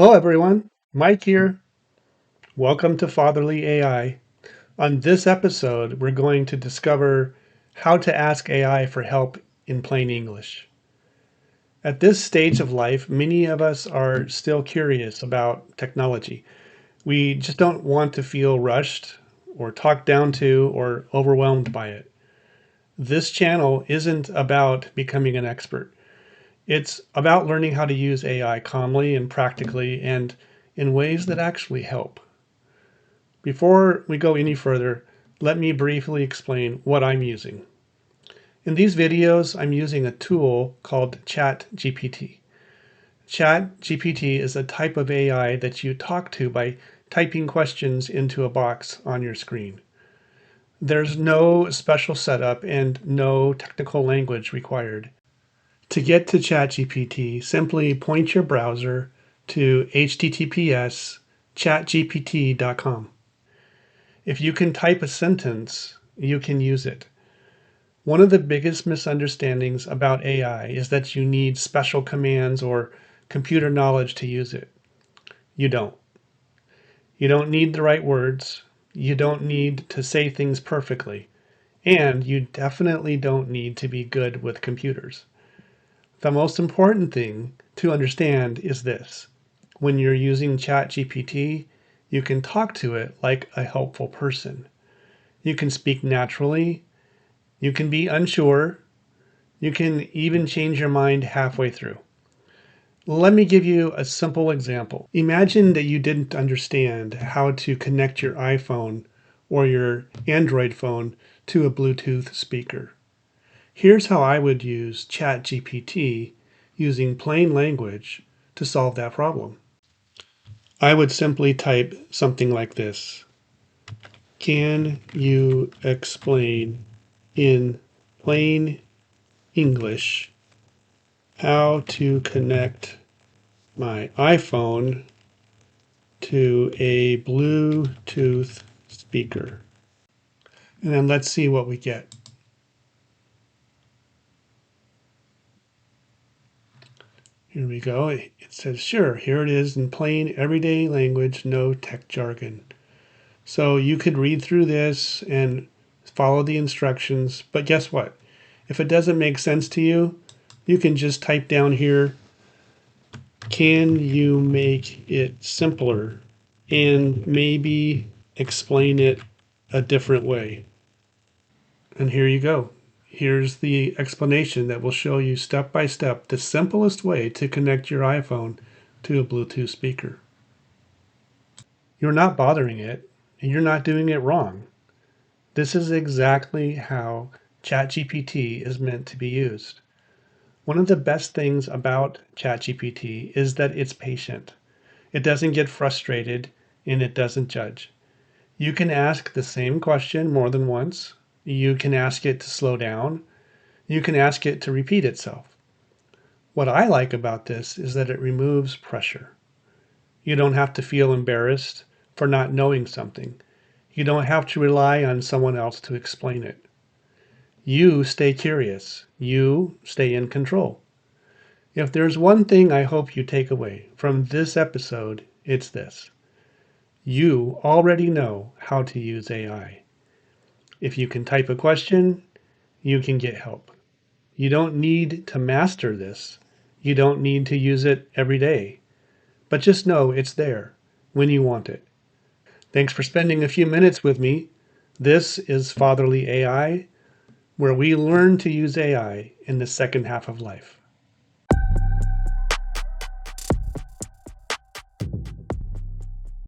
Hello, everyone. Mike here. Welcome to Fatherly AI. On this episode, we're going to discover how to ask AI for help in plain English. At this stage of life, many of us are still curious about technology. We just don't want to feel rushed or talked down to or overwhelmed by it. This channel isn't about becoming an expert. It's about learning how to use AI calmly and practically and in ways that actually help. Before we go any further, let me briefly explain what I'm using. In these videos, I'm using a tool called ChatGPT. ChatGPT is a type of AI that you talk to by typing questions into a box on your screen. There's no special setup and no technical language required. To get to ChatGPT, simply point your browser to https://chatgpt.com. If you can type a sentence, you can use it. One of the biggest misunderstandings about AI is that you need special commands or computer knowledge to use it. You don't. You don't need the right words. You don't need to say things perfectly. And you definitely don't need to be good with computers. The most important thing to understand is this. When you're using ChatGPT, you can talk to it like a helpful person. You can speak naturally. You can be unsure. You can even change your mind halfway through. Let me give you a simple example. Imagine that you didn't understand how to connect your iPhone or your Android phone to a Bluetooth speaker. Here's how I would use ChatGPT using plain language to solve that problem. I would simply type something like this. Can you explain in plain English how to connect my iPhone to a Bluetooth speaker? And then let's see what we get. Here we go. It says, sure, here it is in plain everyday language, no tech jargon. So you could read through this and follow the instructions, but guess what? If it doesn't make sense to you, you can just type down here, can you make it simpler and maybe explain it a different way? And here you go. Here's the explanation that will show you step by step the simplest way to connect your iPhone to a Bluetooth speaker. You're not bothering it, and you're not doing it wrong. This is exactly how ChatGPT is meant to be used. One of the best things about ChatGPT is that it's patient. It doesn't get frustrated and it doesn't judge. You can ask the same question more than once. You can ask it to slow down. You can ask it to repeat itself. What I like about this is that it removes pressure. You don't have to feel embarrassed for not knowing something. You don't have to rely on someone else to explain it. You stay curious. You stay in control. If there's one thing I hope you take away from this episode, it's this. You already know how to use AI. If you can type a question, you can get help. You don't need to master this. You don't need to use it every day. But just know it's there when you want it. Thanks for spending a few minutes with me. This is Fatherly AI, where we learn to use AI in the second half of life.